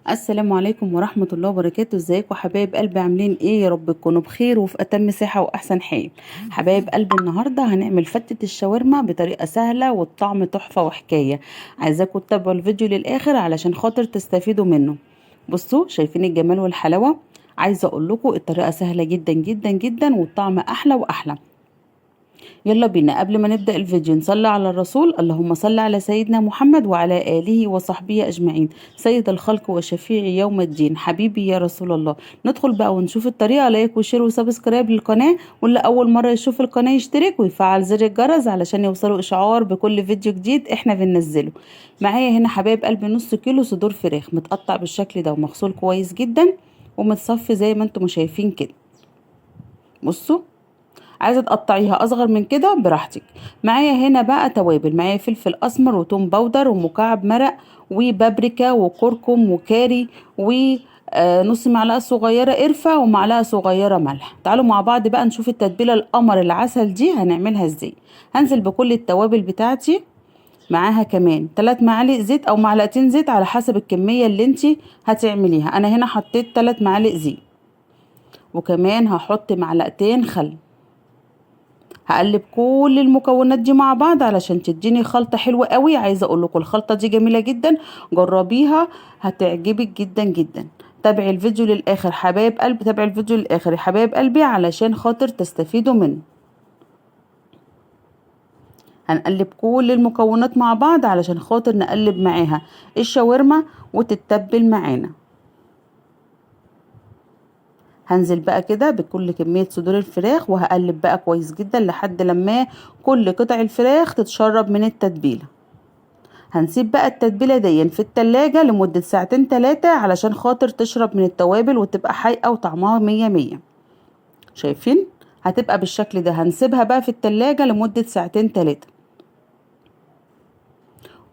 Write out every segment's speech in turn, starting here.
السلام عليكم ورحمة الله وبركاته. ازيكم حبايب قلبي؟ عاملين ايه؟ يا رب تكونوا بخير وفي اتم صحة واحسن حال. حبايب قلبي، النهاردة هنعمل فتة الشاورما بطريقة سهلة والطعم تحفة وحكاية. عايزاكم تتابعوا الفيديو للاخر علشان خاطر تستفيدوا منه. بصوا، شايفين الجمال والحلاوة؟ عايزة اقول لكم الطريقة سهلة جدا جدا جدا والطعم احلى واحلى. يلا بينا، قبل ما نبدأ الفيديو نصلي على الرسول. اللهم صل على سيدنا محمد وعلى آله وصحبه أجمعين. سيد الخلق وشفيع يوم الدين، حبيبي يا رسول الله. ندخل بقى ونشوف الطريقة. لايك وشير وسبسكرايب للقناة، واللي أول مرة يشوف القناة يشترك ويفعل زر الجرس علشان يوصلوا إشعار بكل فيديو جديد احنا بننزله. معايا هنا حبايب قلبي نص كيلو صدور فراخ متقطع بالشكل ده ومغسول كويس جدا ومتصفي زي ما انتم شايفين كده. بصوا، عايزه تقطعيها اصغر من كده براحتك. معايا هنا بقى توابل، معايا فلفل اسمر وتوم باودر ومكعب مرق وبابريكا وكركم وكاري ونص معلقه صغيره قرفه ومعلقه صغيره ملح. تعالوا مع بعض بقى نشوف التتبيله القمر العسل دي هنعملها ازاي. هنزل بكل التوابل بتاعتي، معاها كمان 3 معالق زيت او معلقتين زيت على حسب الكميه اللي انتي هتعمليها. انا هنا حطيت 3 معالق زيت، وكمان هحط معلقتين خل. هقلب كل المكونات دي مع بعض علشان تديني خلطة حلوة قوي. عايزة اقول لكم الخلطة دي جميلة جدا، جربيها هتعجبك جدا جدا. تابعي الفيديو للاخر حبايب قلبي، تابعي الفيديو للاخر يا حبايب قلبي علشان خاطر تستفيدوا منه. هنقلب كل المكونات مع بعض علشان خاطر نقلب معاها الشاورما وتتبل معانا. هنزل بقى كده بكل كمية صدور الفراخ وهقلب بقى كويس جدا لحد لما كل قطع الفراخ تتشرب من التتبيلة. هنسيب بقى التتبيلة دي في التلاجة لمدة ساعتين 3 علشان خاطر تشرب من التوابل وتبقى حقيقة وطعمها 100 100. شايفين؟ هتبقى بالشكل ده. هنسيبها بقى في التلاجة لمدة ساعتين 3.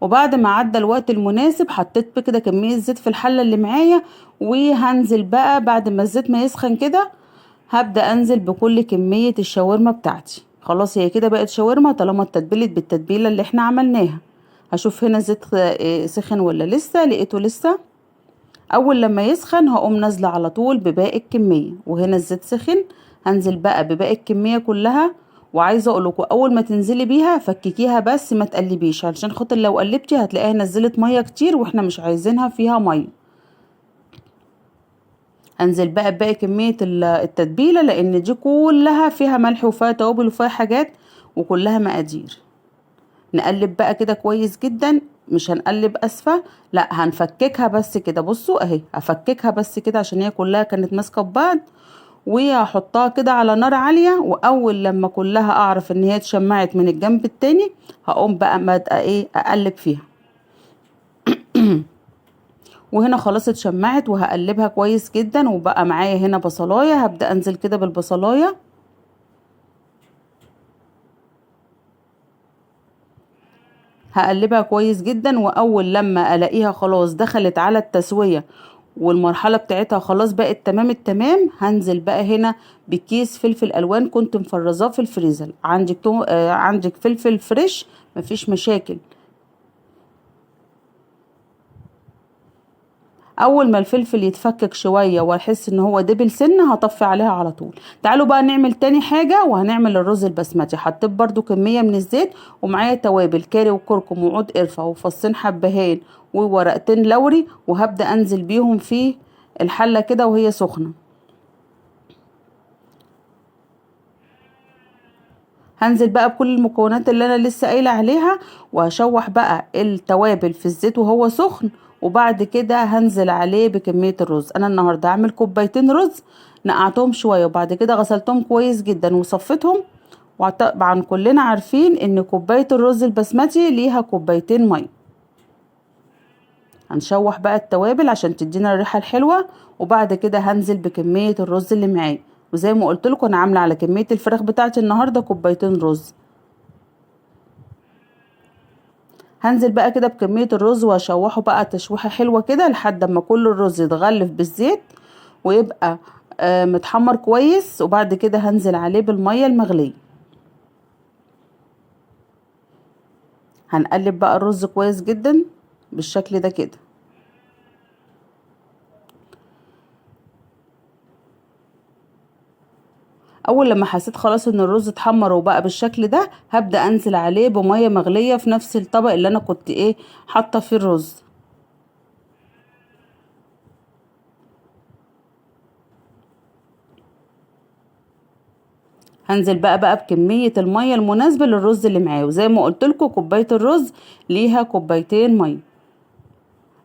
وبعد ما عدى الوقت المناسب حطيت كده كمية زيت في الحلة اللي معايا، وهنزل بقى بعد ما الزيت ما يسخن كده هبدأ انزل بكل كمية الشاورما بتاعتي. خلاص هي كده بقت شاورما طالما اتتبلت بالتتبيلة اللي احنا عملناها. هشوف هنا الزيت سخن ولا لسه. لقيته لسه. اول لما يسخن هقوم نازله على طول بباقي الكميه، وهنا الزيت سخن. هنزل بقى بباقي الكميه كلها. وعايزه اقول لكم اول ما تنزلي بيها فككيها بس ما تقلبيش، علشان خاطر لو قلبتي هتلاقيها نزلت ميه كتير واحنا مش عايزينها فيها ميه. انزل بقى بباقي كميه التتبيله لان دي كلها فيها ملح وفيها توابل وفيها حاجات وكلها مقادير. نقلب بقى كده كويس جدا، مش هنقلب اسفة، لا هنفككها بس كده. بصوا اهي هفككها بس كده عشان هي كلها كانت ماسكه ببعض. وهحطها كده على نار عالية، واول لما كلها اعرف ان هي اتشمعت من الجنب التاني هقوم بقى بادئه اقلب فيها. وهنا خلاص اتشمعت وهقلبها كويس جدا. وبقى معايا هنا بصلايه، هبدأ انزل كده بالبصلايه. هقلبها كويس جدا، واول لما الاقيها خلاص دخلت على التسوية والمرحلة بتاعتها خلاص بقت تمام التمام، هنزل بقى هنا بكيس فلفل الوان كنت مفرزاه في الفريزر. عندك فلفل فريش مفيش مشاكل. اول ما الفلفل يتفكك شوية واحس ان هو دبل سنة هطفي عليها على طول. تعالوا بقى نعمل تاني حاجة، وهنعمل الرز البسمتي. حطيت برضو كمية من الزيت، ومعايا توابل كاري وكركم وعود قرفة وفصين حبهان وورقتين لوري، وهبدأ انزل بيهم في الحلة كده وهي سخنة. هنزل بقى بكل المكونات اللي انا لسه قايله عليها، وهشوح بقى التوابل في الزيت وهو سخن. وبعد كده هنزل عليه بكميه الرز. انا النهارده هعمل كوبايتين رز، نقعتهم شويه وبعد كده غسلتهم كويس جدا وصفيتهم. وطبعا كلنا عارفين ان كوبايه الرز البسمتي ليها كوبايتين ميه. هنشوح بقى التوابل عشان تدينا الريحه الحلوه، وبعد كده هنزل بكميه الرز اللي معايا. وزي ما قلت لكم انا عامله على كميه الفراخ بتاعتي النهارده كوبايتين رز. هنزل بقى كده بكمية الرز واشوحه بقى تشويحة حلوة كده لحد ما كل الرز يتغلف بالزيت ويبقى متحمر كويس. وبعد كده هنزل عليه بالمية المغلية. هنقلب بقى الرز كويس جدا بالشكل ده كده. اول لما حسيت خلاص ان الرز اتحمر وبقى بالشكل ده، هبدأ انزل عليه بمية مغلية في نفس الطبق اللي انا كنت حاطة فيه الرز. هنزل بقى بكمية المية المناسبة للرز اللي معاه، وزي ما قلت لكم كوباية الرز ليها كوبايتين مية.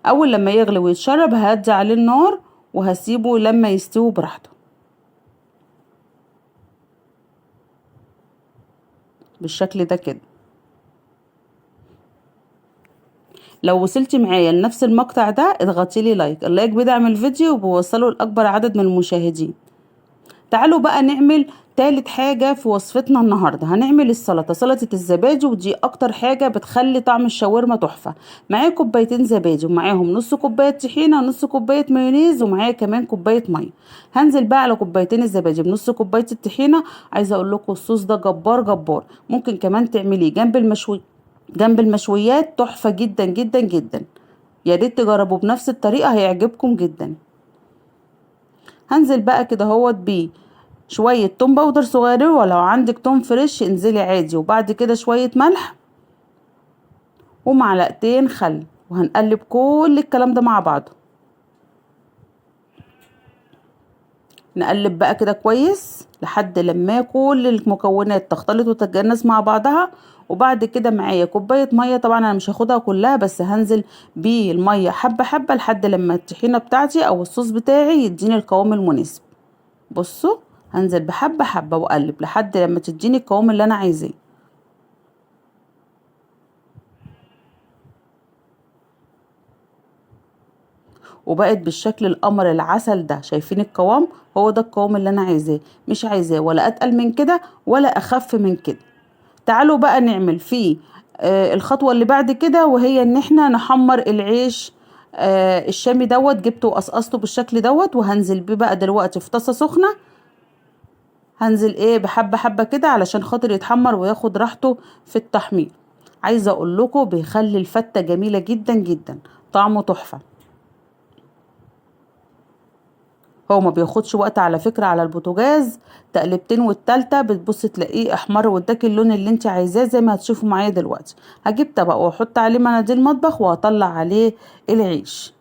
اول لما يغلي ويتشرب ههدي عليه النار وهسيبه لما يستوي براحته بالشكل ده كده. لو وصلتي معايا لنفس المقطع ده اضغطي لي لايك، اللايك بيدعم الفيديو وبيوصله لاكبر عدد من المشاهدين. تعالوا بقى نعمل تالت حاجة في وصفتنا النهاردة. هنعمل سلطة الزبادي، ودي اكتر حاجة بتخلي طعم الشاورما تحفة. معايا كوبايتين زبادي ومعاهم نص كوباية طحينة ونص كوباية مايونيز ومعايا كمان كوباية مية. هنزل بقى على كوبايتين الزبادي بنص كوباية الطحينة. عايزة اقول لكم الصوص ده جبار جبار، ممكن كمان تعمليه جنب المشويات، تحفة جدا جدا جدا. يا ريت تجربوا بنفس الطريقة، هيعجبكم جدا. هنزل بقى كده هوت بيه شوية توم باودر صغيرين، ولو عندك توم فريش انزلي عادي، وبعد كده شوية ملح ومعلقتين خل، وهنقلب كل الكلام ده مع بعضه. نقلب بقى كده كويس لحد لما كل المكونات تختلط وتتجانس مع بعضها. وبعد كده معايا كوباية مية، طبعا انا مش هاخدها كلها، بس هنزل بالمية حبة حبة لحد لما الطحينة بتاعتي او الصوص بتاعي يديني القوام المناسب. بصوا، هنزل بحبة حبة واقلب لحد لما تديني القوام اللي انا عايزاه. وبقت بالشكل القمر العسل ده. شايفين القوام؟ هو ده القوام اللي انا عايزاه، مش عايزاه ولا اتقل من كده ولا اخف من كده. تعالوا بقى نعمل فيه الخطوة اللي بعد كده، وهي ان احنا نحمر العيش الشامي دوت. جبته وقصقصته بالشكل دوت، وهنزل بيه بقى دلوقتي في طاسة سخنة. هنزل بحبة حبة كده علشان خاطر يتحمر وياخد راحته في التحمير. عايزة اقول لكم بيخلي الفتة جميلة جدا جدا، طعمه تحفة. هو ما بياخدش وقت على فكرة على البوتاجاز، تقلبتين والتالتة بتبص تلاقيه احمر واداك اللون اللي انت عايزاه زي ما هتشوفوا معايا دلوقتي. هجيب طبق واحط عليه مناديل مطبخ وهطلع عليه العيش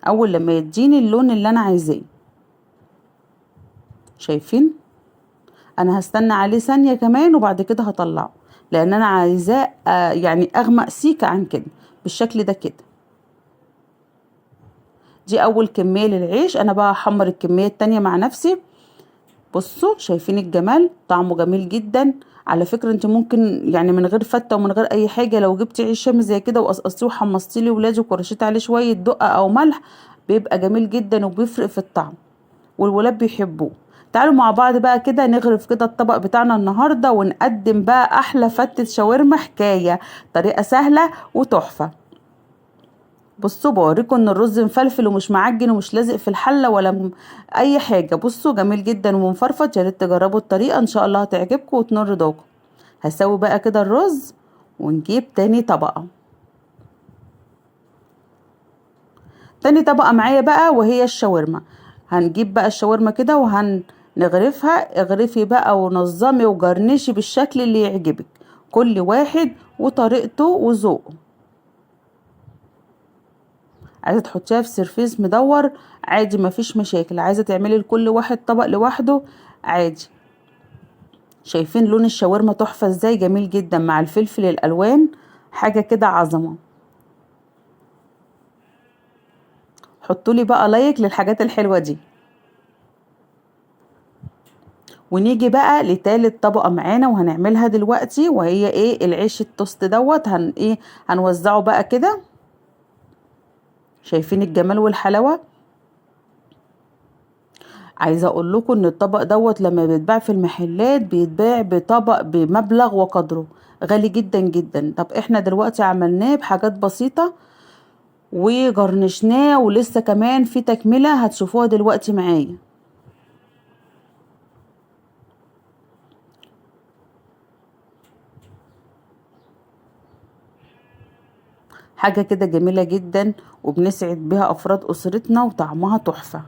اول لما يديني اللون اللي انا عايزاه. شايفين؟ انا هستنى عليه ثانية كمان وبعد كده هطلعه، لان انا عايزاه يعني اغمق سيكة عن كده بالشكل ده كده. دي اول كمية للعيش، انا بقى هحمر الكمية التانية مع نفسي. بصوا شايفين الجمال؟ طعمه جميل جدا. على فكرة انت ممكن يعني من غير فتة ومن غير اي حاجة، لو جبتي عيش شامي زي كده وقصقصتيه وحمصتيه لولادك ورشيت عليه شوية دقة او ملح، بيبقى جميل جدا وبيفرق في الطعم، والولاد بيحبوه. تعالوا مع بعض بقى كده نغرف كده الطبق بتاعنا النهاردة، ونقدم بقى احلى فتة شاورما حكاية، طريقة سهلة وتحفة. بصوا بوريكم ان الرز مفلفل ومش معجن ومش لازق في الحله اي حاجه. بصوا جميل جدا ومفرفط. يا ريت تجربوا الطريقه، ان شاء الله هتعجبكم وتنور رضاكم. هسوي بقى كده الرز ونجيب تاني طبقه معايا بقى، وهي الشاورما. هنجيب بقى الشاورما كده وهنغرفها. اغرفي بقى ونظمي وجرنشي بالشكل اللي يعجبك، كل واحد وطريقته وذوقه. عايزه تحطيها في سرفيس مدور عادي، مفيش مشاكل. عايزه تعملي لكل واحد طبق لوحده عادي. شايفين لون الشاورما تحفه ازاي؟ جميل جدا مع الفلفل الالوان، حاجه كده عظمه. حطولي بقى لايك للحاجات الحلوه دي. ونيجي بقى لتالت طبقه معانا وهنعملها دلوقتي، وهي العيش التوست دوت. هنوزعه بقى كده. شايفين الجمال والحلاوه؟ عايزه اقول لكم ان الطبق دوت لما بيتباع في المحلات بيتباع بطبق بمبلغ وقدره، غالي جدا جدا. طب احنا دلوقتي عملناه بحاجات بسيطه وجرنشناه، ولسه كمان في تكمله هتشوفوها دلوقتي معايا. حاجه كده جميله جدا وبنسعد بيها افراد اسرتنا وطعمها تحفه.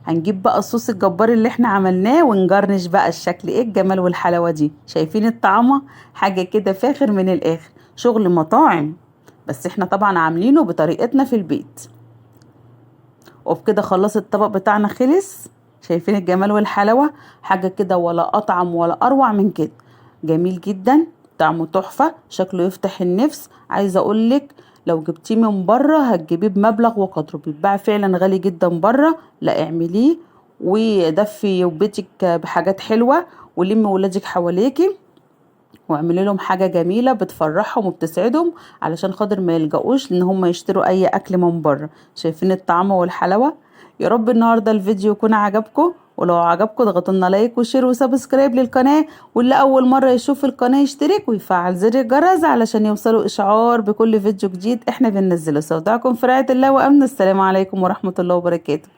هنجيب بقى الصوص الجبار اللي احنا عملناه ونجرنش بقى الشكل. ايه الجمال والحلاوة دي؟ شايفين الطعمة؟ حاجة كده فاخر من الاخر، شغل مطاعم، بس احنا طبعا عاملينه بطريقتنا في البيت. وبكده خلاص الطبق بتاعنا خلص. شايفين الجمال والحلاوة؟ حاجة كده ولا اطعم ولا اروع من كده. جميل جدا، طعمه تحفة، شكله يفتح النفس. عايزة اقولك لو جبتيه من بره هتجيبيه بمبلغ وقدره، بيتباع فعلا غالي جدا بره. لا اعمليه ودفي بيتك بحاجات حلوة، ولمي ولادك حواليكي واعملي لهم حاجة جميلة بتفرحهم وبتسعدهم، علشان خاطر ما يلجأوش ان هم يشتروا اي اكل من بره. شايفين الطعم والحلاوة؟ يا رب النهاردة الفيديو يكون عجبكم، ولو عجبكم اضغطوا لنا لايك وشير وسبسكرايب للقناة، واللي اول مرة يشوف القناة يشترك ويفعل زر الجرس علشان يوصلوا اشعار بكل فيديو جديد احنا بننزله. استودعكم في رعاية الله وامن. السلام عليكم ورحمة الله وبركاته.